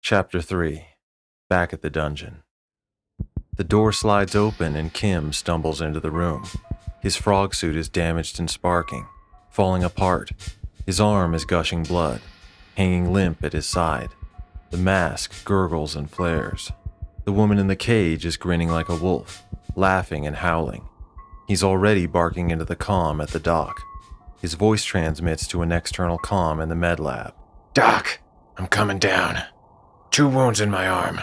Chapter 3. Back at the dungeon. The door slides open and Kim stumbles into the room. His frog suit is damaged and sparking, falling apart. His arm is gushing blood, hanging limp at his side. The mask gurgles and flares. The woman in the cage is grinning like a wolf, laughing and howling. He's already barking into the comm at the dock. His voice transmits to an external comm in the med lab. "Doc, I'm coming down. 2 wounds in my arm."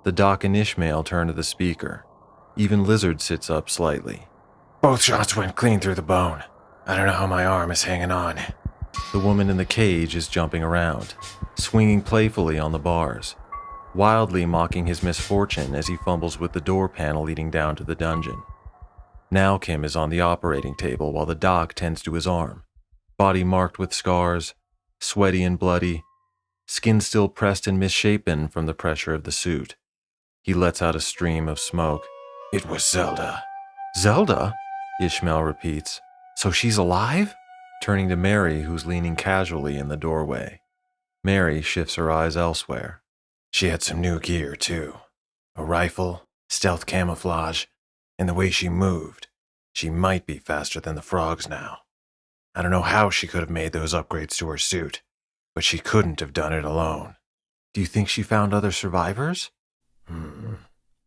The doc and Ishmael turn to the speaker. Even Lizard sits up slightly. "Both shots went clean through the bone. I don't know how my arm is hanging on." The woman in the cage is jumping around, swinging playfully on the bars, wildly mocking his misfortune as he fumbles with the door panel leading down to the dungeon. Now Kim is on the operating table while the doc tends to his arm, body marked with scars, sweaty and bloody, skin still pressed and misshapen from the pressure of the suit. He lets out a stream of smoke. "It was Zelda." "Zelda?" Ishmael repeats. "So she's alive?" Turning to Mary, who's leaning casually in the doorway. Mary shifts her eyes elsewhere. "She had some new gear, too. A rifle, stealth camouflage, and the way she moved. She might be faster than the frogs now. I don't know how she could have made those upgrades to her suit, but she couldn't have done it alone." "Do you think she found other survivors?"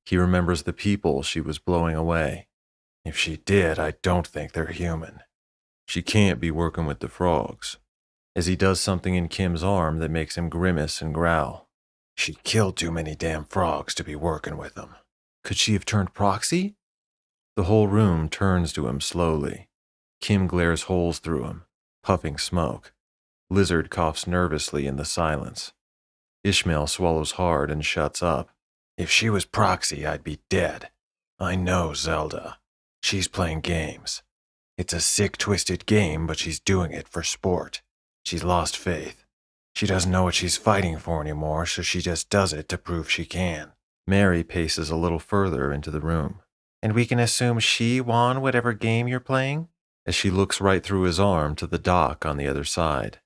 He remembers the people she was blowing away. "If she did, I don't think they're human." "She can't be working with the frogs." As he does something in Kim's arm that makes him grimace and growl. "She killed too many damn frogs to be working with them." "Could she have turned proxy?" The whole room turns to him slowly. Kim glares holes through him, puffing smoke. Lizard coughs nervously in the silence. Ishmael swallows hard and shuts up. "If she was proxy, I'd be dead. I know Zelda. She's playing games. It's a sick, twisted game, but she's doing it for sport. She's lost faith. She doesn't know what she's fighting for anymore, so she just does it to prove she can." Mary paces a little further into the room. "And we can assume she won whatever game you're playing?" As she looks right through his arm to the dock on the other side.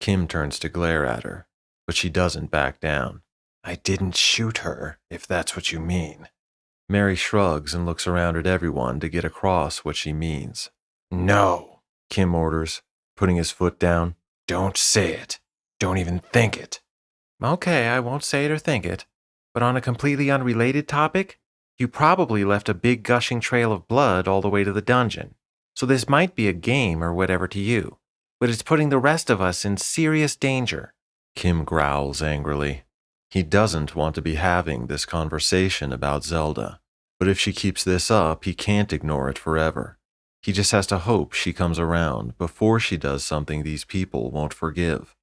Kim turns to glare at her, but she doesn't back down. "I didn't shoot her, if that's what you mean." Mary shrugs and looks around at everyone to get across what she means. "No," Kim orders, putting his foot down. "Don't say it. Don't even think it." "Okay, I won't say it or think it. But on a completely unrelated topic, you probably left a big gushing trail of blood all the way to the dungeon. So this might be a game or whatever to you, but it's putting the rest of us in serious danger." Kim growls angrily. He doesn't want to be having this conversation about Zelda, but if she keeps this up, he can't ignore it forever. He just has to hope she comes around before she does something these people won't forgive.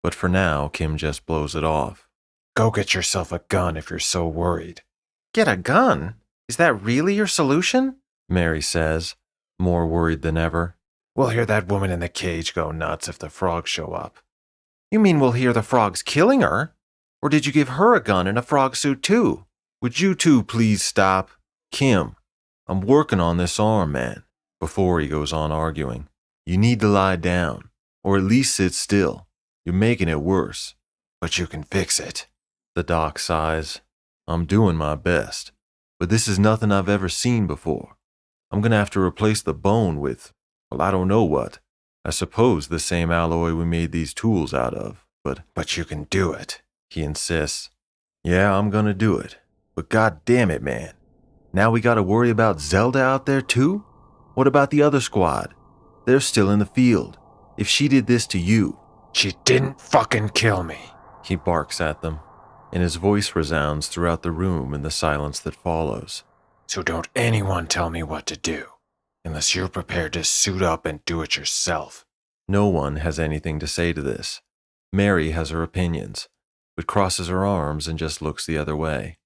But for now, Kim just blows it off. "Go get yourself a gun if you're so worried." "Get a gun? Is that really your solution?" Mary says, more worried than ever. "We'll hear that woman in the cage go nuts if the frogs show up." "You mean we'll hear the frogs killing her? Or did you give her a gun and a frog suit too?" "Would you two please stop? Kim, I'm working on this arm, man." Before he goes on arguing, "You need to lie down, or at least sit still. You're making it worse." "But you can fix it." The doc sighs. "I'm doing my best, but this is nothing I've ever seen before. I'm gonna have to replace the bone with, well, I don't know what. I suppose the same alloy we made these tools out of, but..." "But you can do it," he insists. "Yeah, I'm gonna do it, but god damn it, man. Now we gotta worry about Zelda out there too? What about the other squad? They're still in the field. If she did this to you..." "She didn't fucking kill me," he barks at them, and his voice resounds throughout the room in the silence that follows. "So don't anyone tell me what to do, unless you're prepared to suit up and do it yourself." No one has anything to say to this. Mary has her opinions, but crosses her arms and just looks the other way.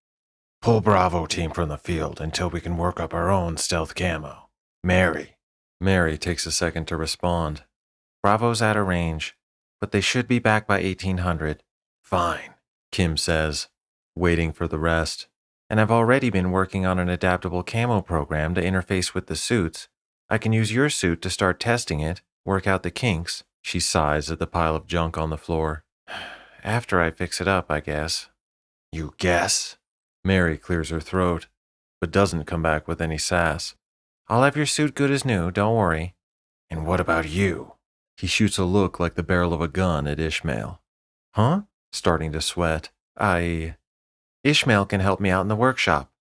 "Pull Bravo team from the field until we can work up our own stealth camo. Mary." Mary takes a second to respond. "Bravo's out of range, but they should be back by 1800. "Fine," Kim says, waiting for the rest. "And I've already been working on an adaptable camo program to interface with the suits. I can use your suit to start testing it, work out the kinks." She sighs at the pile of junk on the floor. After I fix it up, I guess. You guess? Mary clears her throat, but doesn't come back with any sass. I'll have your suit good as new, don't worry. And what about you? He shoots a look like the barrel of a gun at Ishmael. Huh? Starting to sweat. Ishmael can help me out in the workshop.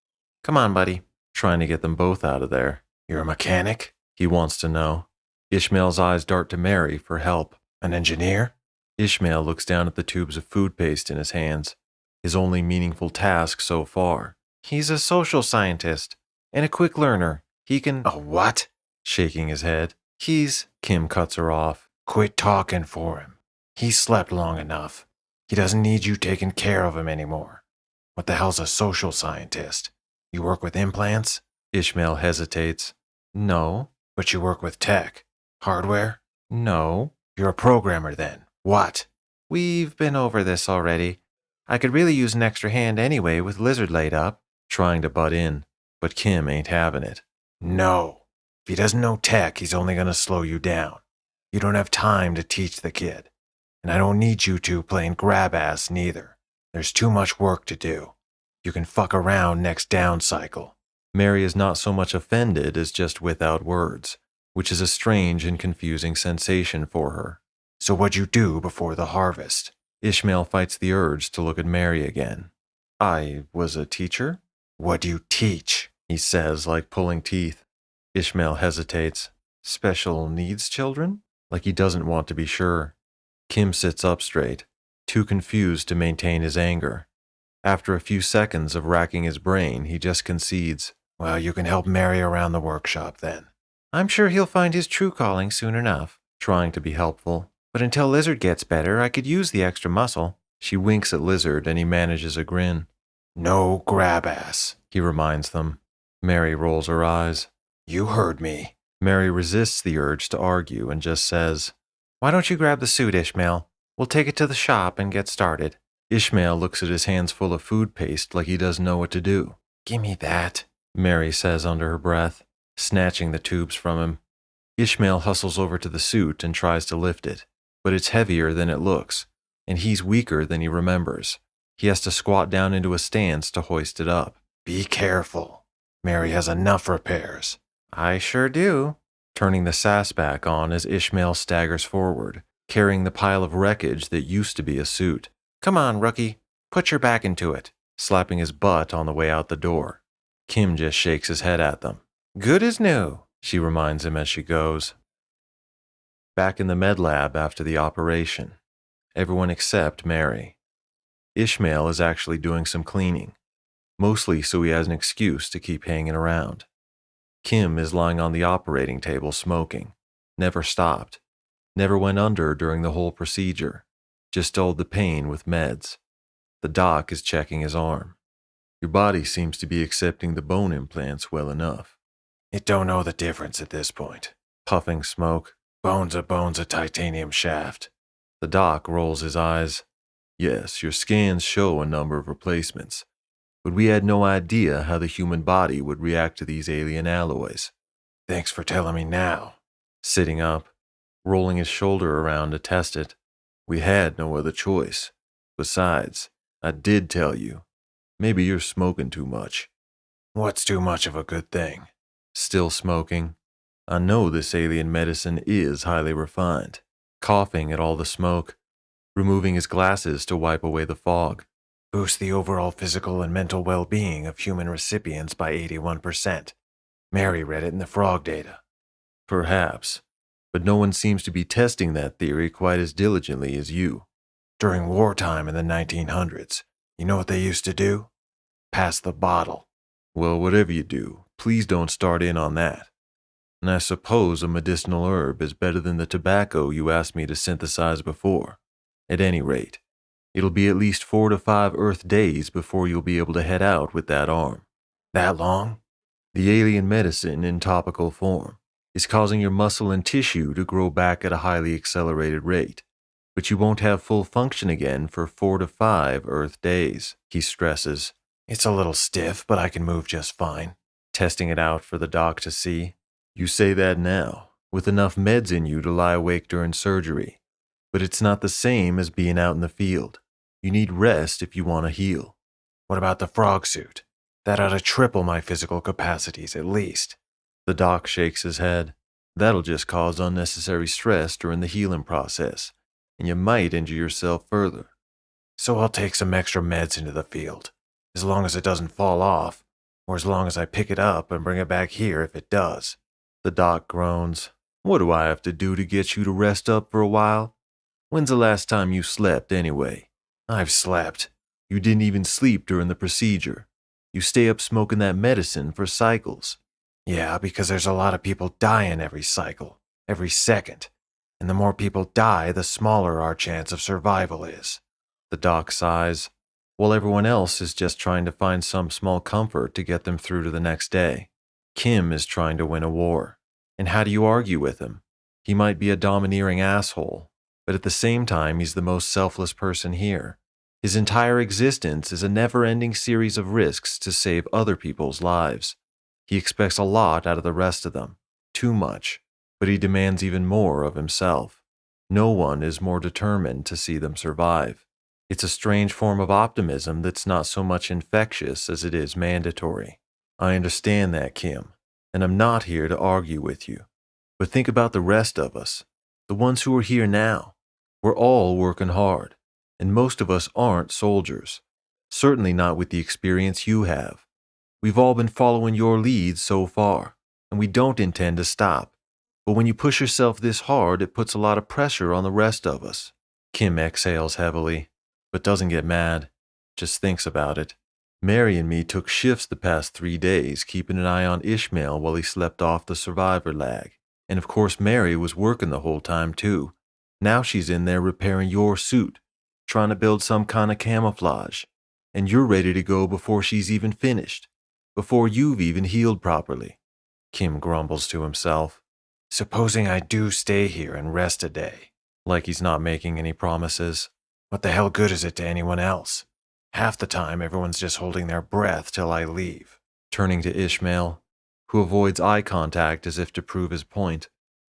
Come on, buddy. Trying to get them both out of there. You're a mechanic? He wants to know. Ishmael's eyes dart to Mary for help. An engineer? Ishmael looks down at the tubes of food paste in his hands, his only meaningful task so far. He's a social scientist and a quick learner. He can. A what? Shaking his head. He's. Kim cuts her off. Quit talking for him. He's slept long enough. He doesn't need you taking care of him anymore. What the hell's a social scientist? You work with implants? Ishmael hesitates. No. But you work with tech. Hardware? No. You're a programmer then. What? We've been over this already. I could really use an extra hand anyway with Lizard laid up. Trying to butt in, but Kim ain't having it. No. If he doesn't know tech, he's only going to slow you down. You don't have time to teach the kid. And I don't need you two playing grab ass neither. There's too much work to do. You can fuck around next down cycle. Mary is not so much offended as just without words, which is a strange and confusing sensation for her. So what'd you do before the harvest? Ishmael fights the urge to look at Mary again. I was a teacher? What do you teach? He says, like pulling teeth. Ishmael hesitates. Special needs children? Like he doesn't want to be sure. Kim sits up straight, too confused to maintain his anger. After a few seconds of racking his brain, he just concedes. Well, you can help Mary around the workshop then. I'm sure he'll find his true calling soon enough. Trying to be helpful. But until Lizard gets better, I could use the extra muscle. She winks at Lizard and he manages a grin. No grab ass, he reminds them. Mary rolls her eyes. You heard me. Mary resists the urge to argue and just says, Why don't you grab the suit, Ishmael? We'll take it to the shop and get started. Ishmael looks at his hands full of food paste like he doesn't know what to do. Gimme that, Mary says under her breath, snatching the tubes from him. Ishmael hustles over to the suit and tries to lift it, but it's heavier than it looks, and he's weaker than he remembers. He has to squat down into a stance to hoist it up. Be careful. Mary has enough repairs. I sure do. Turning the sass back on as Ishmael staggers forward, carrying the pile of wreckage that used to be a suit. Come on, rookie. Put your back into it. Slapping his butt on the way out the door. Kim just shakes his head at them. Good as new, she reminds him as she goes. Back in the med lab after the operation. Everyone except Mary. Ishmael is actually doing some cleaning, mostly so he has an excuse to keep hanging around. Kim is lying on the operating table smoking, never stopped, never went under during the whole procedure, just dulled the pain with meds. The doc is checking his arm. Your body seems to be accepting the bone implants well enough. It don't know the difference at this point. Puffing smoke. Bone's a titanium shaft. The doc rolls his eyes. Yes, your scans show a number of replacements, but we had no idea how the human body would react to these alien alloys. Thanks for telling me now. Sitting up, rolling his shoulder around to test it. We had no other choice. Besides, I did tell you. Maybe you're smoking too much. What's too much of a good thing? Still smoking. I know this alien medicine is highly refined. Coughing at all the smoke, removing his glasses to wipe away the fog. Boost the overall physical and mental well-being of human recipients by 81%. Mary read it in the frog data. Perhaps, but no one seems to be testing that theory quite as diligently as you. During wartime in the 1900s, you know what they used to do? Pass the bottle. Well, whatever you do, please don't start in on that. And I suppose a medicinal herb is better than the tobacco you asked me to synthesize before. At any rate, it'll be at least 4 to 5 Earth days before you'll be able to head out with that arm. That long? The alien medicine in topical form is causing your muscle and tissue to grow back at a highly accelerated rate, but you won't have full function again for 4 to 5 Earth days, he stresses. It's a little stiff, but I can move just fine. Testing it out for the doc to see. You say that now, with enough meds in you to lie awake during surgery, but it's not the same as being out in the field. You need rest if you want to heal. What about the frog suit? That ought to triple my physical capacities at least. The doc shakes his head. That'll just cause unnecessary stress during the healing process, and you might injure yourself further. So I'll take some extra meds into the field, as long as it doesn't fall off, or as long as I pick it up and bring it back here if it does. The doc groans. What do I have to do to get you to rest up for a while? When's the last time you slept anyway? I've slept. You didn't even sleep during the procedure. You stay up smoking that medicine for cycles. Yeah, because there's a lot of people dying every cycle, every second. And the more people die, the smaller our chance of survival is. The doc sighs, while everyone else is just trying to find some small comfort to get them through to the next day. Kim is trying to win a war. And how do you argue with him? He might be a domineering asshole, but at the same time, he's the most selfless person here. His entire existence is a never-ending series of risks to save other people's lives. He expects a lot out of the rest of them, too much, but he demands even more of himself. No one is more determined to see them survive. It's a strange form of optimism that's not so much infectious as it is mandatory. I understand that, Kim, and I'm not here to argue with you. But think about the rest of us, the ones who are here now. We're all working hard, and most of us aren't soldiers. Certainly not with the experience you have. We've all been following your lead so far, and we don't intend to stop. But when you push yourself this hard, it puts a lot of pressure on the rest of us. Kim exhales heavily, but doesn't get mad, just thinks about it. Mary and me took shifts the past 3 days, keeping an eye on Ishmael while he slept off the survivor lag. And of course Mary was working the whole time too. Now she's in there repairing your suit, trying to build some kind of camouflage. And you're ready to go before she's even finished, before you've even healed properly. Kim grumbles to himself. Supposing I do stay here and rest a day. Like he's not making any promises. What the hell good is it to anyone else? Half the time, everyone's just holding their breath till I leave. Turning to Ishmael, who avoids eye contact as if to prove his point.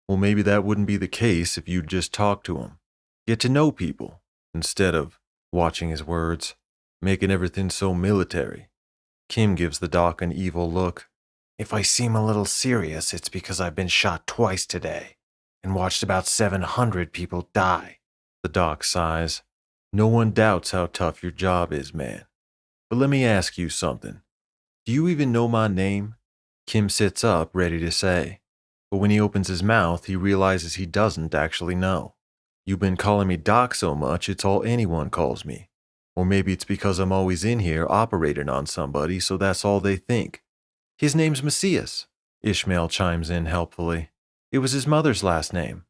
Well, maybe that wouldn't be the case if you'd just talk to him. Get to know people, instead of, watching his words, making everything so military. Kim gives the doc an evil look. If I seem a little serious, it's because I've been shot twice today and watched about 700 people die. The doc sighs. No one doubts how tough your job is, man. But let me ask you something. Do you even know my name? Kim sits up, ready to say. But when he opens his mouth, he realizes he doesn't actually know. You've been calling me Doc so much, it's all anyone calls me. Or maybe it's because I'm always in here operating on somebody, so that's all they think. His name's Macias. Ishmael chimes in helpfully. It was his mother's last name.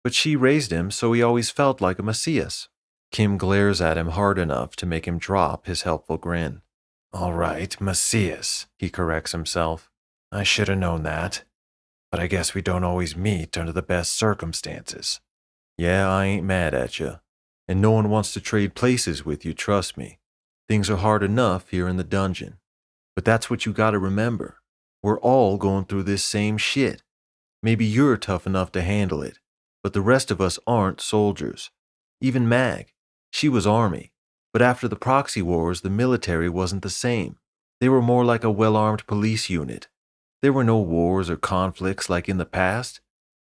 But she raised him, so he always felt like a Macias. Kim glares at him hard enough to make him drop his helpful grin. All right, Macias, he corrects himself. I should have known that. But I guess we don't always meet under the best circumstances. Yeah, I ain't mad at you. And no one wants to trade places with you, trust me. Things are hard enough here in the dungeon. But that's what you gotta remember. We're all going through this same shit. Maybe you're tough enough to handle it, but the rest of us aren't soldiers. Even Mag. She was army, but after the proxy wars, the military wasn't the same. They were more like a well-armed police unit. There were no wars or conflicts like in the past.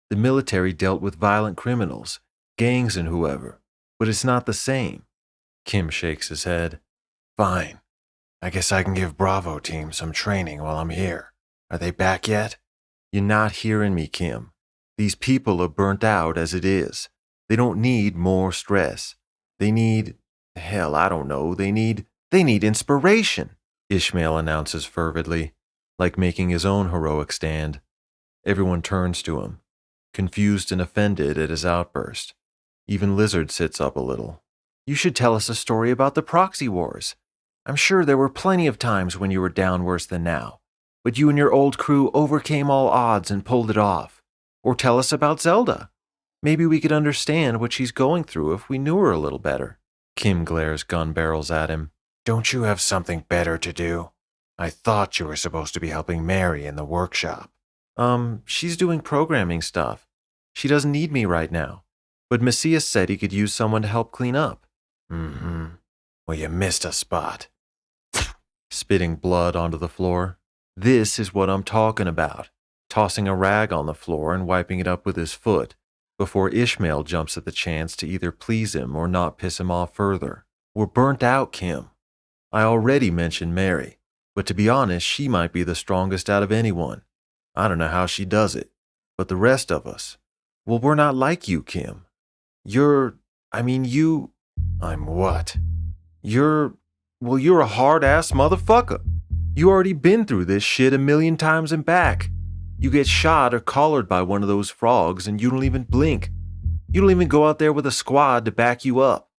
The military dealt with violent criminals, gangs and whoever, but it's not the same. Kim shakes his head. Fine. I guess I can give Bravo team some training while I'm here. Are they back yet? You're not hearing me, Kim. These people are burnt out as it is. They don't need more stress. They need, hell, I don't know, they need inspiration, Ishmael announces fervidly, like making his own heroic stand. Everyone turns to him, confused and offended at his outburst. Even Lizard sits up a little. You should tell us a story about the proxy wars. I'm sure there were plenty of times when you were down worse than now, but you and your old crew overcame all odds and pulled it off. Or tell us about Zelda. Maybe we could understand what she's going through if we knew her a little better. Kim glares gun barrels at him. Don't you have something better to do? I thought you were supposed to be helping Mary in the workshop. She's doing programming stuff. She doesn't need me right now. But Macias said he could use someone to help clean up. Mm-hmm. Well, you missed a spot. Spitting blood onto the floor. This is what I'm talking about. Tossing a rag on the floor and wiping it up with his foot before Ishmael jumps at the chance to either please him or not piss him off further. We're burnt out, Kim. I already mentioned Mary, but to be honest, she might be the strongest out of anyone. I don't know how she does it, but the rest of us, well, we're not like you, Kim. You. I'm what? You're a hard-ass motherfucker. You already been through this shit a million times and back. You get shot or collared by one of those frogs and you don't even blink. You don't even go out there with a squad to back you up.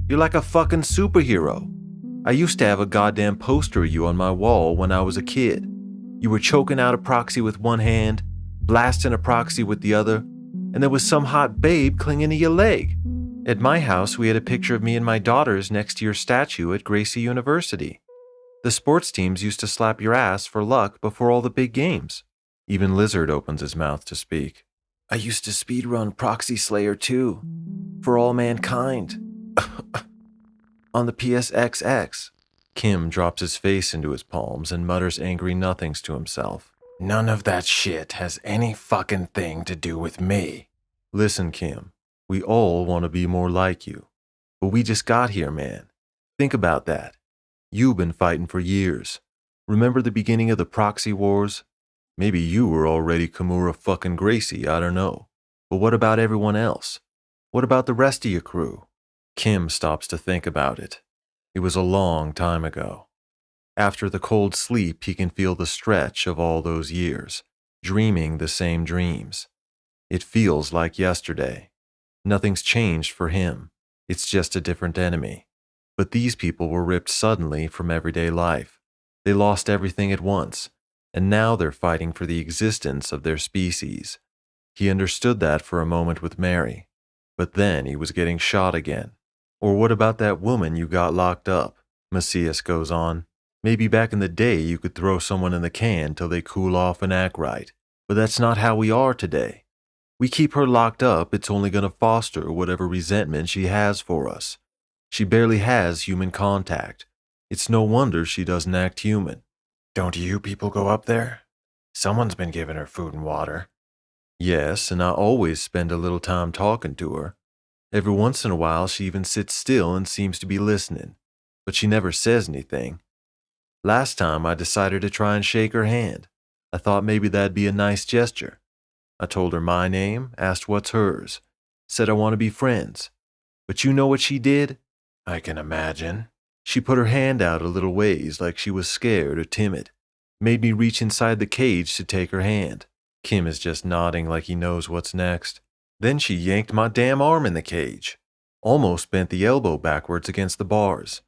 You're like a fucking superhero. I used to have a goddamn poster of you on my wall when I was a kid. You were choking out a proxy with one hand, blasting a proxy with the other, and there was some hot babe clinging to your leg. At my house, we had a picture of me and my daughters next to your statue at Gracie University. The sports teams used to slap your ass for luck before all the big games. Even Lizard opens his mouth to speak. I used to speedrun Proxy Slayer too, for all mankind. On the PSXX. Kim drops his face into his palms and mutters angry nothings to himself. None of that shit has any fucking thing to do with me. Listen, Kim, we all want to be more like you. But we just got here, man. Think about that. You've been fighting for years. Remember the beginning of the proxy wars? Maybe you were already Kimura fucking Gracie, I don't know. But what about everyone else? What about the rest of your crew? Kim stops to think about it. It was a long time ago. After the cold sleep, he can feel the stretch of all those years, dreaming the same dreams. It feels like yesterday. Nothing's changed for him. It's just a different enemy. But these people were ripped suddenly from everyday life. They lost everything at once, and now they're fighting for the existence of their species. He understood that for a moment with Mary, but then he was getting shot again. Or what about that woman you got locked up? Macias goes on. Maybe back in the day you could throw someone in the can till they cool off and act right, but that's not how we are today. We keep her locked up, it's only going to foster whatever resentment she has for us. She barely has human contact. It's no wonder she doesn't act human. Don't you people go up there? Someone's been giving her food and water. Yes, and I always spend a little time talking to her. Every once in a while she even sits still and seems to be listening, but she never says anything. Last time I decided to try and shake her hand. I thought maybe that'd be a nice gesture. I told her my name, asked what's hers, said I want to be friends. But you know what she did? I can imagine. She put her hand out a little ways like she was scared or timid. Made me reach inside the cage to take her hand. Kim is just nodding like he knows what's next. Then she yanked my damn arm in the cage. Almost bent the elbow backwards against the bars.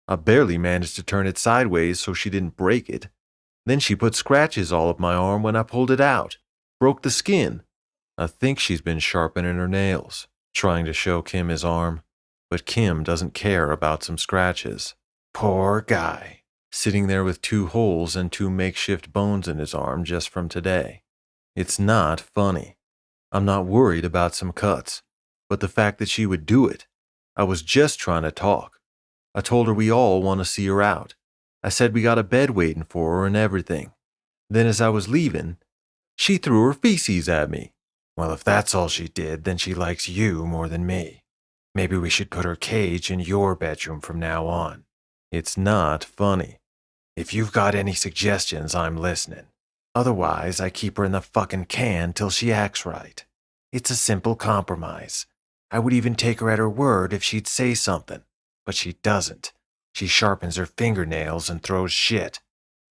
I barely managed to turn it sideways so she didn't break it. Then she put scratches all up my arm when I pulled it out. Broke the skin. I think she's been sharpening her nails, trying to show Kim his arm. But Kim doesn't care about some scratches. Poor guy. Sitting there with 2 holes and 2 makeshift bones in his arm just from today. It's not funny. I'm not worried about some cuts, but the fact that she would do it. I was just trying to talk. I told her we all want to see her out. I said we got a bed waiting for her and everything. Then as I was leaving, she threw her feces at me. Well, if that's all she did, then she likes you more than me. Maybe we should put her cage in your bedroom from now on. It's not funny. If you've got any suggestions, I'm listening. Otherwise, I keep her in the fucking can till she acts right. It's a simple compromise. I would even take her at her word if she'd say something. But she doesn't. She sharpens her fingernails and throws shit.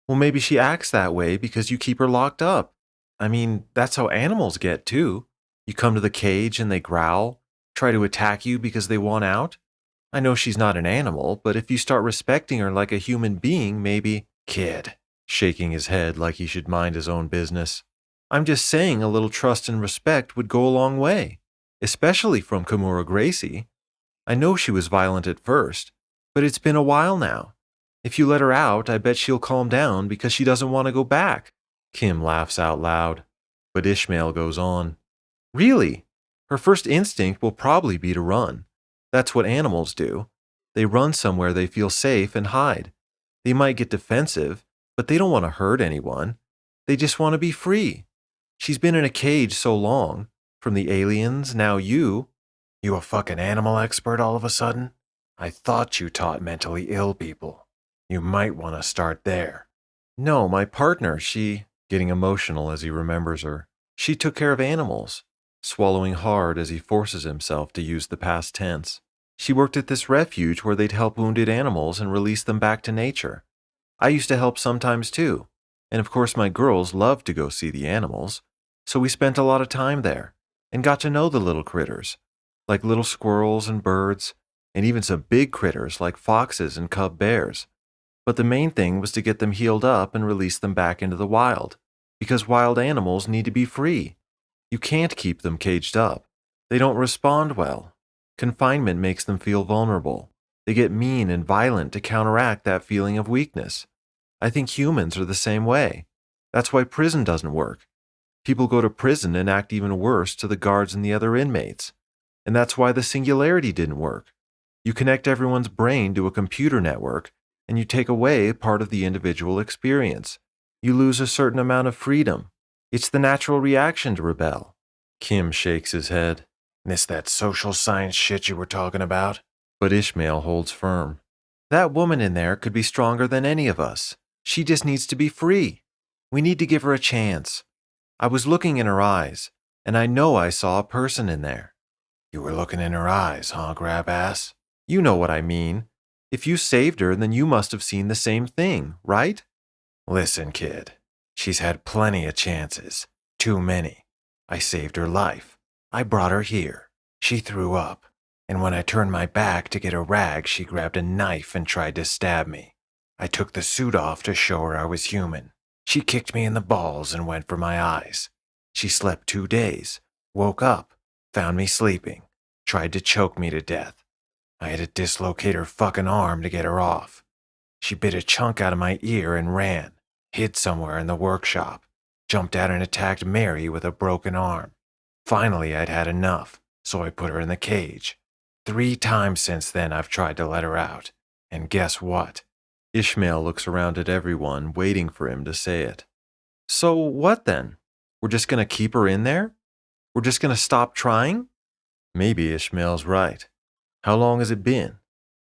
Well, maybe she acts that way because you keep her locked up. I mean, that's how animals get too. You come to the cage and they growl, try to attack you because they want out. I know she's not an animal, but if you start respecting her like a human being, maybe... Kid. Shaking his head like he should mind his own business. I'm just saying a little trust and respect would go a long way, especially from Kimura Gracie. I know she was violent at first, but it's been a while now. If you let her out, I bet she'll calm down because she doesn't want to go back. Kim laughs out loud, but Ishmael goes on. Really? Her first instinct will probably be to run. That's what animals do. They run somewhere they feel safe and hide. They might get defensive, but they don't want to hurt anyone. They just want to be free. She's been in a cage so long, from the aliens, now you. You a fucking animal expert all of a sudden? I thought you taught mentally ill people. You might want to start there. No, my partner, getting emotional as he remembers her. She took care of animals, swallowing hard as he forces himself to use the past tense. She worked at this refuge where they'd help wounded animals and release them back to nature. I used to help sometimes too, and of course my girls loved to go see the animals, so we spent a lot of time there and got to know the little critters, like little squirrels and birds, and even some big critters like foxes and cub bears. But the main thing was to get them healed up and release them back into the wild, because wild animals need to be free. You can't keep them caged up. They don't respond well. Confinement makes them feel vulnerable. They get mean and violent to counteract that feeling of weakness. I think humans are the same way. That's why prison doesn't work. People go to prison and act even worse to the guards and the other inmates. And that's why the singularity didn't work. You connect everyone's brain to a computer network, and you take away part of the individual experience. You lose a certain amount of freedom. It's the natural reaction to rebel. Kim shakes his head. Miss that social science shit you were talking about? But Ishmael holds firm. That woman in there could be stronger than any of us. She just needs to be free. We need to give her a chance. I was looking in her eyes, and I know I saw a person in there. You were looking in her eyes, huh, grab ass? You know what I mean. If you saved her, then you must have seen the same thing, right? Listen, kid. She's had plenty of chances. Too many. I saved her life. I brought her here. She threw up. And when I turned my back to get a rag, she grabbed a knife and tried to stab me. I took the suit off to show her I was human. She kicked me in the balls and went for my eyes. She slept 2 days, woke up, found me sleeping, tried to choke me to death. I had to dislocate her fucking arm to get her off. She bit a chunk out of my ear and ran, hid somewhere in the workshop, jumped out and attacked Mary with a broken arm. Finally, I'd had enough, so I put her in the cage. 3 times since then I've tried to let her out. And guess what? Ishmael looks around at everyone, waiting for him to say it. So what then? We're just going to keep her in there? We're just going to stop trying? Maybe Ishmael's right. How long has it been?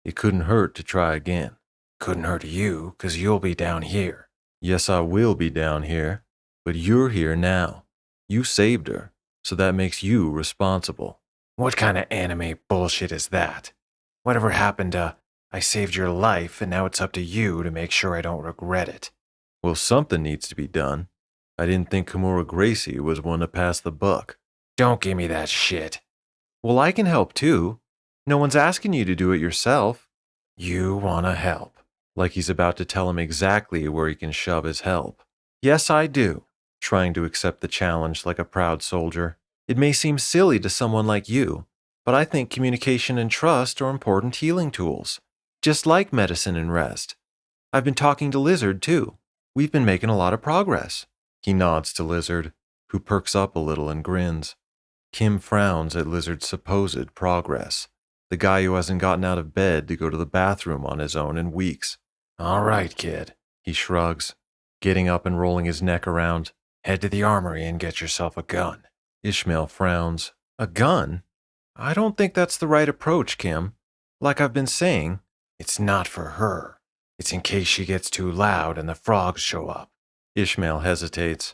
It couldn't hurt to try again. Couldn't hurt you, 'cause you'll be down here. Yes, I will be down here, but you're here now. You saved her, so that makes you responsible. What kind of anime bullshit is that? Whatever happened to, I saved your life and now it's up to you to make sure I don't regret it? Well, something needs to be done. I didn't think Kimura Gracie was one to pass the buck. Don't give me that shit. Well, I can help too. No one's asking you to do it yourself. You wanna help. Like he's about to tell him exactly where he can shove his help. Yes, I do. Trying to accept the challenge like a proud soldier. It may seem silly to someone like you, but I think communication and trust are important healing tools, just like medicine and rest. I've been talking to Lizard, too. We've been making a lot of progress. He nods to Lizard, who perks up a little and grins. Kim frowns at Lizard's supposed progress, the guy who hasn't gotten out of bed to go to the bathroom on his own in weeks. All right, kid. He shrugs, getting up and rolling his neck around. Head to the armory and get yourself a gun. Ishmael frowns. A gun? I don't think that's the right approach, Kim. Like I've been saying, it's not for her. It's in case she gets too loud and the frogs show up. Ishmael hesitates,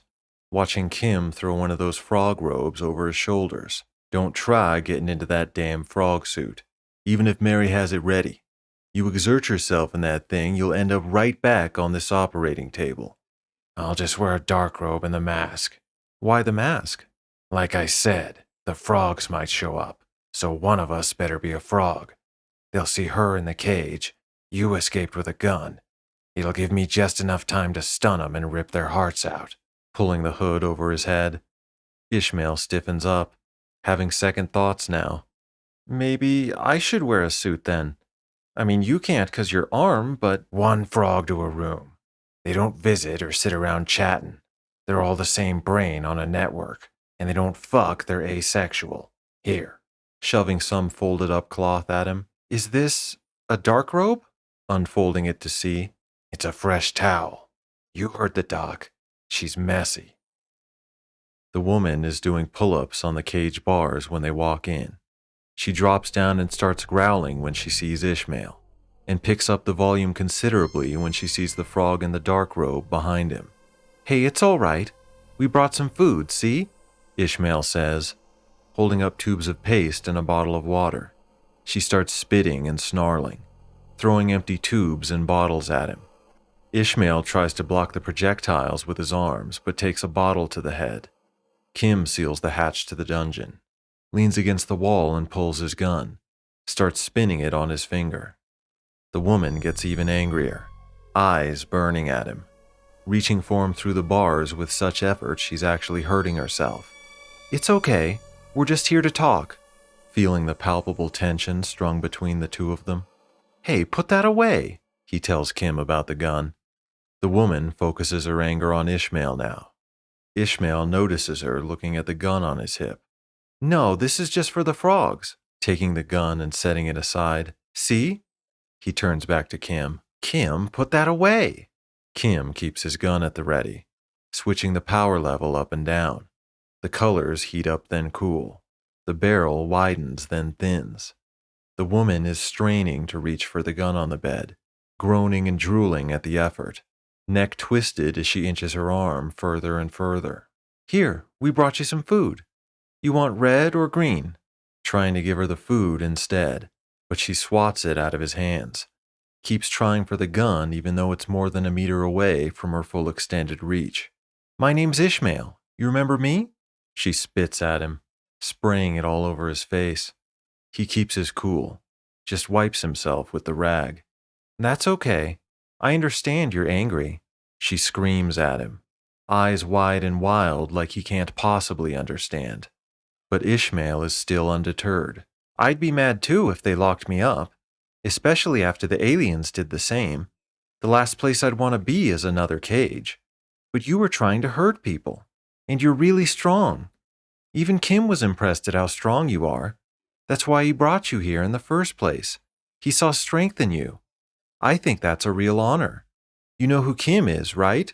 watching Kim throw one of those frog robes over his shoulders. Don't try getting into that damn frog suit, even if Mary has it ready. You exert yourself in that thing, you'll end up right back on this operating table. I'll just wear a dark robe and the mask. Why the mask? Like I said, the frogs might show up, so one of us better be a frog. They'll see her in the cage. You escaped with a gun. It'll give me just enough time to stun them and rip their hearts out. Pulling the hood over his head. Ishmael stiffens up, having second thoughts now. Maybe I should wear a suit then. I mean, you can't 'cause your arm, but... One frog to a room. They don't visit or sit around chatting. They're all the same brain on a network, and they don't fuck, they're asexual. Here. Shoving some folded up cloth at him. Is this... A dark robe? Unfolding it to see. It's a fresh towel. You heard the doc. She's messy. The woman is doing pull-ups on the cage bars when they walk in. She drops down and starts growling when she sees Ishmael, and picks up the volume considerably when she sees the frog in the dark robe behind him. Hey, it's all right. We brought some food, see? Ishmael says, holding up tubes of paste and a bottle of water. She starts spitting and snarling, throwing empty tubes and bottles at him. Ishmael tries to block the projectiles with his arms, but takes a bottle to the head. Kim seals the hatch to the dungeon, leans against the wall and pulls his gun, starts spinning it on his finger. The woman gets even angrier, eyes burning at him, reaching for him through the bars with such effort she's actually hurting herself. It's okay, we're just here to talk, feeling the palpable tension strung between the two of them. Hey, put that away, he tells Kim about the gun. The woman focuses her anger on Ishmael now. Ishmael notices her looking at the gun on his hip. No, this is just for the frogs, taking the gun and setting it aside. See? He turns back to Kim. Kim, put that away. Kim keeps his gun at the ready, switching the power level up and down. The colors heat up then cool. The barrel widens then thins. The woman is straining to reach for the gun on the bed, groaning and drooling at the effort, neck twisted as she inches her arm further and further. Here, we brought you some food. You want red or green? Trying to give her the food instead, but she swats it out of his hands. Keeps trying for the gun even though it's more than a meter away from her full extended reach. My name's Ishmael. You remember me? She spits at him, spraying it all over his face. He keeps his cool, just wipes himself with the rag. That's okay. I understand you're angry. She screams at him, eyes wide and wild like he can't possibly understand. But Ishmael is still undeterred. I'd be mad too if they locked me up, especially after the aliens did the same. The last place I'd want to be is another cage. But you were trying to hurt people, and you're really strong. Even Kim was impressed at how strong you are. That's why he brought you here in the first place. He saw strength in you. I think that's a real honor. You know who Kim is, right?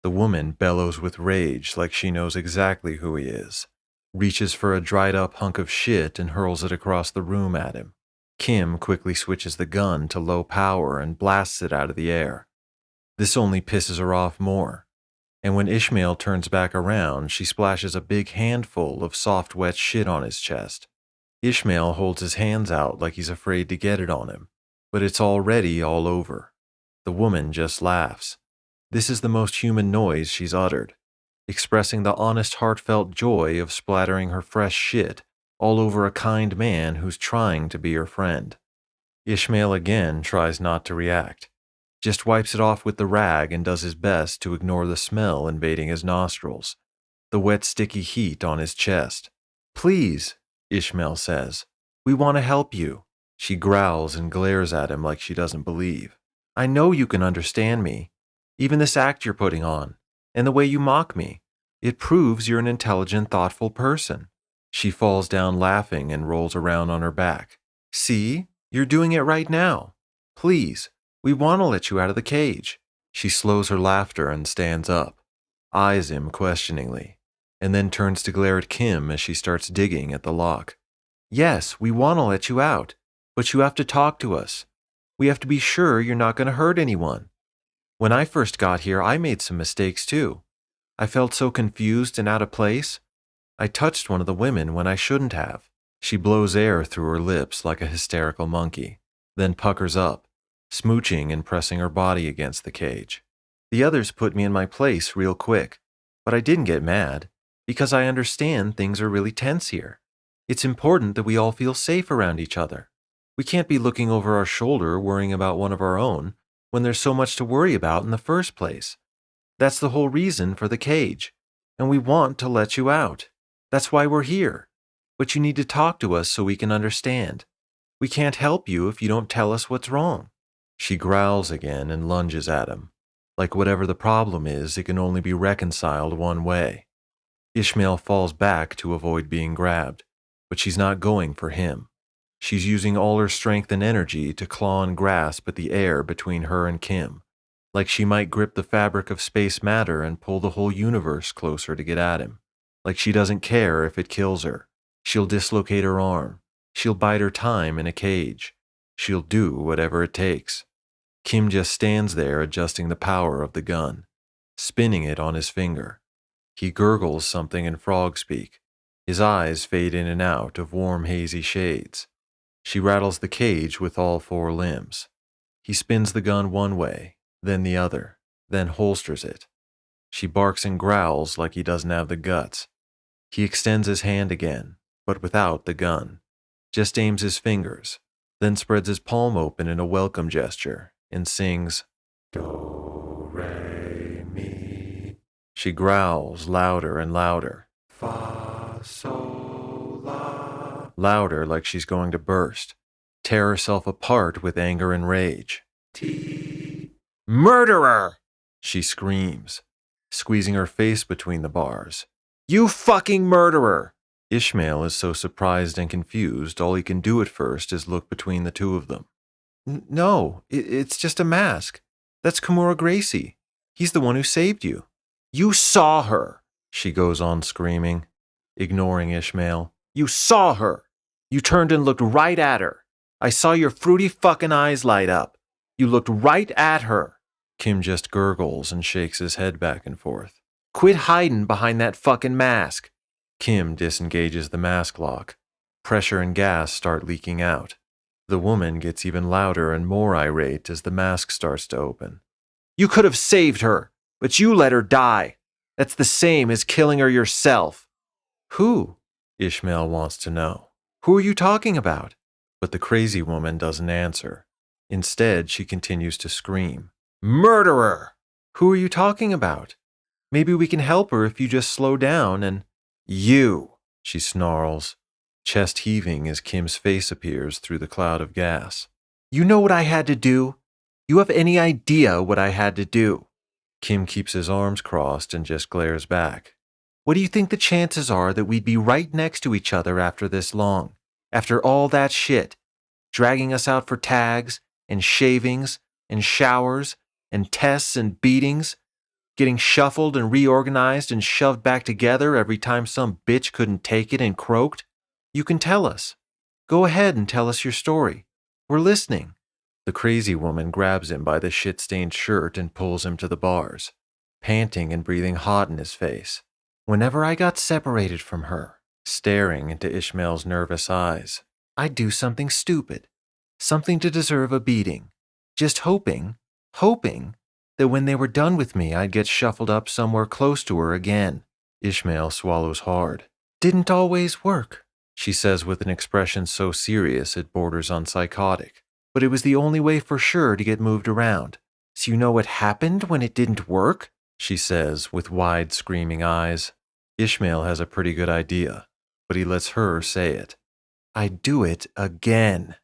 The woman bellows with rage like she knows exactly who he is, reaches for a dried-up hunk of shit and hurls it across the room at him. Kim quickly switches the gun to low power and blasts it out of the air. This only pisses her off more, and when Ishmael turns back around, she splashes a big handful of soft, wet shit on his chest. Ishmael holds his hands out like he's afraid to get it on him, but it's already all over. The woman just laughs. This is the most human noise she's uttered, expressing the honest, heartfelt joy of splattering her fresh shit all over a kind man who's trying to be her friend. Ishmael again tries not to react, just wipes it off with the rag and does his best to ignore the smell invading his nostrils, the wet, sticky heat on his chest. Please, Ishmael says, we want to help you. She growls and glares at him like she doesn't believe. I know you can understand me. Even this act you're putting on, and the way you mock me, it proves you're an intelligent, thoughtful person. She falls down laughing and rolls around on her back. See, you're doing it right now. Please, we want to let you out of the cage. She slows her laughter and stands up, eyes him questioningly, and then turns to glare at Kim as she starts digging at the lock. Yes, we want to let you out, but you have to talk to us. We have to be sure you're not going to hurt anyone. When I first got here, I made some mistakes too. I felt so confused and out of place. I touched one of the women when I shouldn't have. She blows air through her lips like a hysterical monkey, then puckers up, smooching and pressing her body against the cage. The others put me in my place real quick, but I didn't get mad, because I understand things are really tense here. It's important that we all feel safe around each other. We can't be looking over our shoulder worrying about one of our own when there's so much to worry about in the first place. That's the whole reason for the cage, and we want to let you out. That's why we're here. But you need to talk to us so we can understand. We can't help you if you don't tell us what's wrong. She growls again and lunges at him. Like whatever the problem is, it can only be reconciled one way. Ishmael falls back to avoid being grabbed, but she's not going for him. She's using all her strength and energy to claw and grasp at the air between her and Kim, like she might grip the fabric of space matter and pull the whole universe closer to get at him. Like she doesn't care if it kills her. She'll dislocate her arm. She'll bide her time in a cage. She'll do whatever it takes. Kim just stands there adjusting the power of the gun, spinning it on his finger. He gurgles something in frog speak. His eyes fade in and out of warm, hazy shades. She rattles the cage with all four limbs. He spins the gun one way, then the other, then holsters it. She barks and growls like he doesn't have the guts. He extends his hand again, but without the gun. Just aims his fingers, then spreads his palm open in a welcome gesture and sings, Do, re, mi. She growls louder and louder. Fa, sol, la. Louder like she's going to burst, tear herself apart with anger and rage. T. Murderer! She screams, squeezing her face between the bars. You fucking murderer! Ishmael is so surprised and confused, all he can do at first is look between the two of them. No, it's just a mask. That's Kimura Gracie. He's the one who saved you. You saw her, she goes on screaming, ignoring Ishmael. You saw her. You turned and looked right at her. I saw your fruity fucking eyes light up. You looked right at her. Kim just gurgles and shakes his head back and forth. Quit hiding behind that fucking mask. Kim disengages the mask lock. Pressure and gas start leaking out. The woman gets even louder and more irate as the mask starts to open. You could have saved her, but you let her die. That's the same as killing her yourself. Who? Ishmael wants to know. Who are you talking about? But the crazy woman doesn't answer. Instead, she continues to scream. Murderer! Who are you talking about? Maybe we can help her if you just slow down and... You, she snarls, chest heaving as Kim's face appears through the cloud of gas. You know what I had to do? You have any idea what I had to do? Kim keeps his arms crossed and just glares back. What do you think the chances are that we'd be right next to each other after this long? After all that shit? Dragging us out for tags, and shavings, and showers, and tests and beatings? Getting shuffled and reorganized and shoved back together every time some bitch couldn't take it and croaked? You can tell us. Go ahead and tell us your story. We're listening. The crazy woman grabs him by the shit-stained shirt and pulls him to the bars, panting and breathing hot in his face. Whenever I got separated from her, staring into Ishmael's nervous eyes, I'd do something stupid, something to deserve a beating, just hoping that when they were done with me, I'd get shuffled up somewhere close to her again. Ishmael swallows hard. Didn't always work, she says with an expression so serious it borders on psychotic. But it was the only way for sure to get moved around. So you know what happened when it didn't work? She says with wide, screaming eyes. Ishmael has a pretty good idea, but he lets her say it. I'd do it again,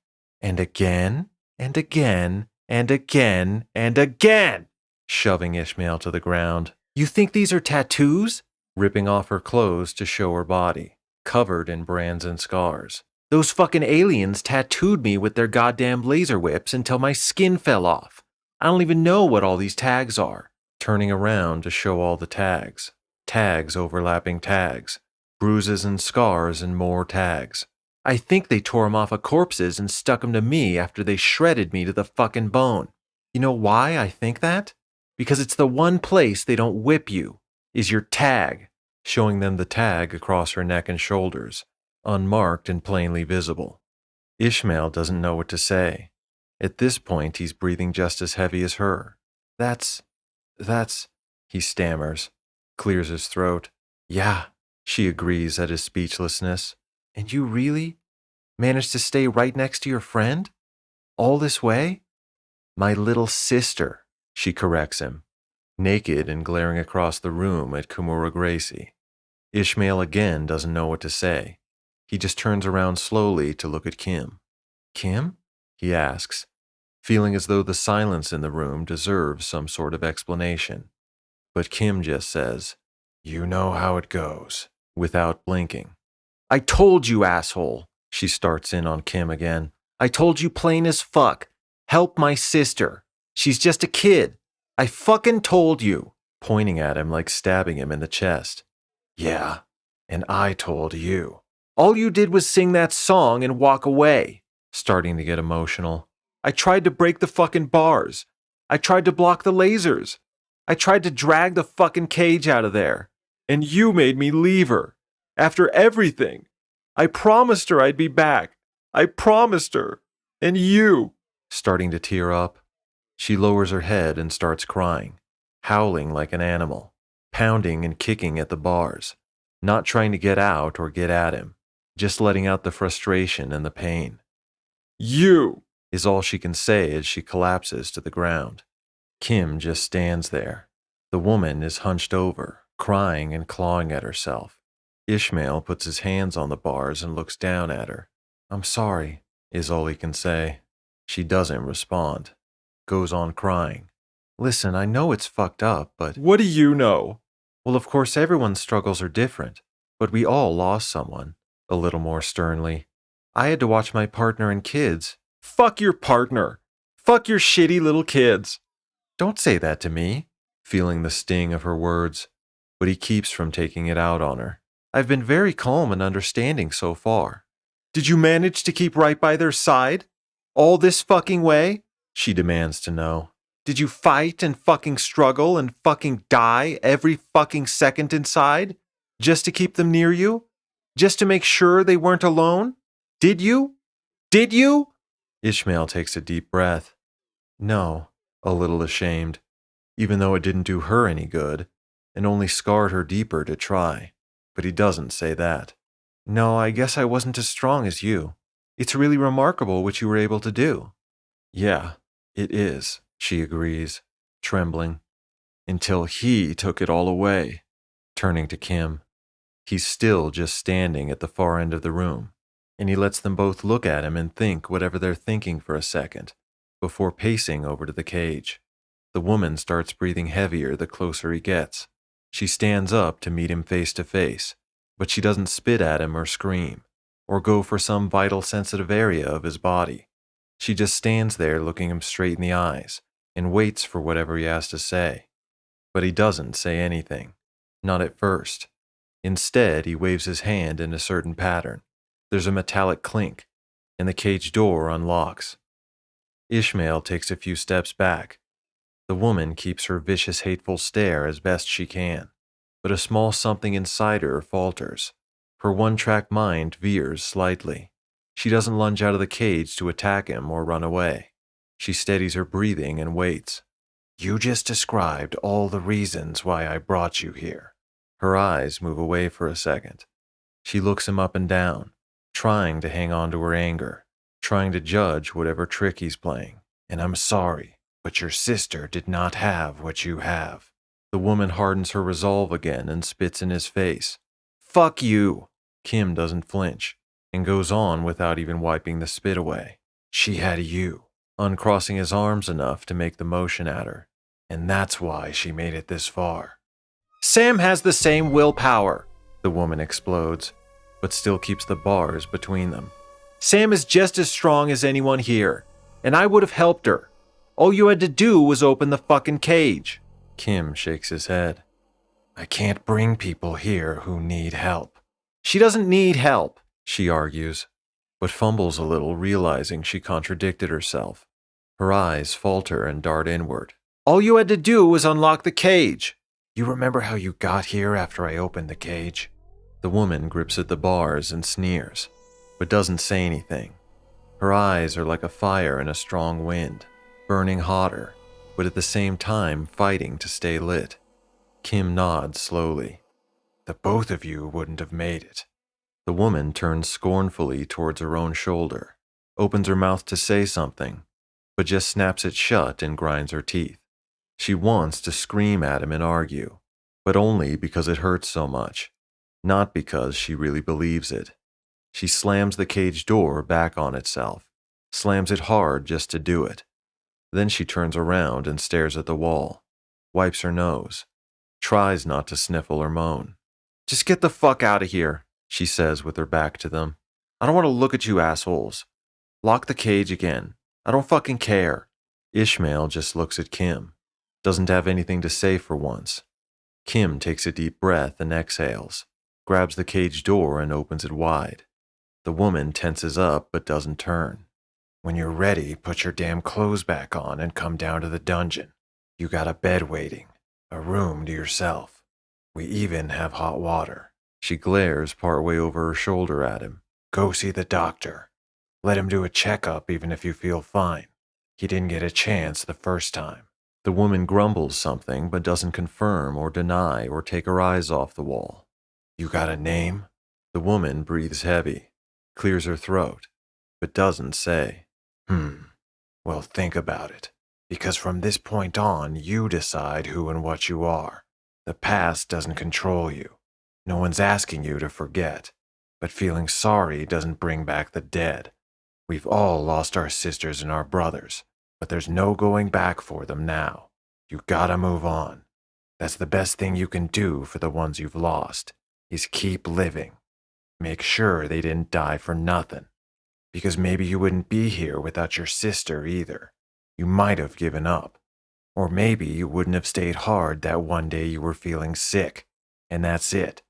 and again, and again, and again, and again, shoving Ishmael to the ground. You think these are tattoos? Ripping off her clothes to show her body, covered in brands and scars. Those fucking aliens tattooed me with their goddamn laser whips until my skin fell off. I don't even know what all these tags are. Turning around to show all the tags. Tags overlapping tags. Bruises and scars and more tags. I think they tore 'em off of corpses and stuck 'em to me after they shredded me to the fucking bone. You know why I think that? Because it's the one place they don't whip you, is your tag, showing them the tag across her neck and shoulders, unmarked and plainly visible. Ishmael doesn't know what to say. At this point, he's breathing just as heavy as her. That's, he stammers, clears his throat. Yeah, she agrees at his speechlessness. And you really managed to stay right next to your friend? All this way? My little sister, she corrects him, naked and glaring across the room at Kimura Gracie. Ishmael again doesn't know what to say. He just turns around slowly to look at Kim. Kim? He asks, feeling as though the silence in the room deserves some sort of explanation. But Kim just says, You know how it goes, without blinking. I told you, asshole, She starts in on Kim again. I told you plain as fuck. Help my sister. She's just a kid. I fucking told you. Pointing at him like stabbing him in the chest. Yeah, and I told you. All you did was sing that song and walk away. Starting to get emotional. I tried to break the fucking bars. I tried to block the lasers. I tried to drag the fucking cage out of there. And you made me leave her. After everything. I promised her I'd be back. I promised her. And you. Starting to tear up. She lowers her head and starts crying, howling like an animal, pounding and kicking at the bars, not trying to get out or get at him, just letting out the frustration and the pain. You is all she can say as she collapses to the ground. Kim just stands there. The woman is hunched over, crying and clawing at herself. Ishmael puts his hands on the bars and looks down at her. I'm sorry, is all he can say. She doesn't respond. Goes on crying. Listen, I know it's fucked up, but... What do you know? Well, of course everyone's struggles are different, but we all lost someone. A little more sternly. I had to watch my partner and kids. Fuck your partner! Fuck your shitty little kids! Don't say that to me, feeling the sting of her words, but he keeps from taking it out on her. I've been very calm and understanding so far. Did you manage to keep right by their side? All this fucking way? She demands to know. Did you fight and fucking struggle and fucking die every fucking second inside? Just to keep them near you? Just to make sure they weren't alone? Did you? Did you? Ishmael takes a deep breath. No, a little ashamed, even though it didn't do her any good, and only scarred her deeper to try. But he doesn't say that. No, I guess I wasn't as strong as you. It's really remarkable what you were able to do. Yeah, it is, she agrees, trembling. Until he took it all away. Turning to Kim. He's still just standing at the far end of the room, and he lets them both look at him and think whatever they're thinking for a second, before pacing over to the cage. The woman starts breathing heavier the closer he gets. She stands up to meet him face to face, but she doesn't spit at him or scream, or go for some vital sensitive area of his body. She just stands there looking him straight in the eyes and waits for whatever he has to say. But he doesn't say anything, not at first. Instead, he waves his hand in a certain pattern. There's a metallic clink, and the cage door unlocks. Ishmael takes a few steps back. The woman keeps her vicious, hateful stare as best she can, but a small something inside her falters. Her one-track mind veers slightly. She doesn't lunge out of the cage to attack him or run away. She steadies her breathing and waits. You just described all the reasons why I brought you here. Her eyes move away for a second. She looks him up and down, trying to hang on to her anger, trying to judge whatever trick he's playing. And I'm sorry, but your sister did not have what you have. The woman hardens her resolve again and spits in his face. Fuck you! Kim doesn't flinch, and goes on without even wiping the spit away. She had you, uncrossing his arms enough to make the motion at her, and that's why she made it this far. Sam has the same willpower, the woman explodes, but still keeps the bars between them. Sam is just as strong as anyone here, and I would have helped her. All you had to do was open the fucking cage. Kim shakes his head. I can't bring people here who need help. She doesn't need help, she argues, but fumbles a little, realizing she contradicted herself. Her eyes falter and dart inward. All you had to do was unlock the cage. You remember how you got here after I opened the cage? The woman grips at the bars and sneers, but doesn't say anything. Her eyes are like a fire in a strong wind, burning hotter, but at the same time fighting to stay lit. Kim nods slowly. The both of you wouldn't have made it. The woman turns scornfully towards her own shoulder, opens her mouth to say something, but just snaps it shut and grinds her teeth. She wants to scream at him and argue, but only because it hurts so much, not because she really believes it. She slams the cage door back on itself, slams it hard just to do it. Then she turns around and stares at the wall, wipes her nose, tries not to sniffle or moan. Just get the fuck out of here, she says with her back to them. I don't want to look at you assholes. Lock the cage again. I don't fucking care. Ishmael just looks at Kim. Doesn't have anything to say for once. Kim takes a deep breath and exhales, grabs the cage door and opens it wide. The woman tenses up but doesn't turn. When you're ready, put your damn clothes back on and come down to the dungeon. You got a bed waiting, a room to yourself. We even have hot water. She glares partway over her shoulder at him. Go see the doctor. Let him do a checkup even if you feel fine. He didn't get a chance the first time. The woman grumbles something but doesn't confirm or deny or take her eyes off the wall. You got a name? The woman breathes heavy, clears her throat, but doesn't say. Well, think about it. Because from this point on, you decide who and what you are. The past doesn't control you. No one's asking you to forget. But feeling sorry doesn't bring back the dead. We've all lost our sisters and our brothers, but there's no going back for them now. You gotta move on. That's the best thing you can do for the ones you've lost, is keep living. Make sure they didn't die for nothing. Because maybe you wouldn't be here without your sister either. You might have given up. Or maybe you wouldn't have stayed hard that one day you were feeling sick. And that's it.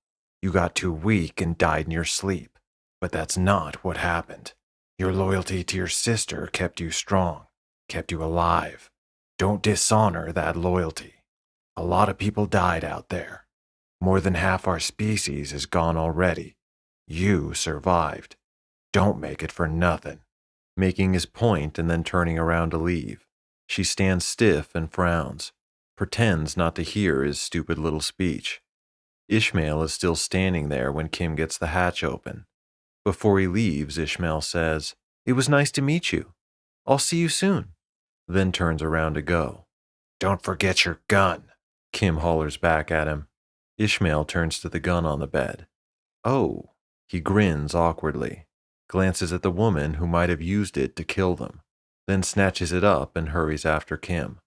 You got too weak and died in your sleep. But that's not what happened. Your loyalty to your sister kept you strong, kept you alive. Don't dishonor that loyalty. A lot of people died out there. More than half our species is gone already. You survived. Don't make it for nothing. Making his point and then turning around to leave. She stands stiff and frowns, pretends not to hear his stupid little speech. Ishmael is still standing there when Kim gets the hatch open. Before he leaves, Ishmael says, "It was nice to meet you. I'll see you soon," then turns around to go. Don't forget your gun. Kim hollers back at him. Ishmael turns to the gun on the bed. "Oh," he grins awkwardly, glances at the woman who might have used it to kill them, then snatches it up and hurries after Kim.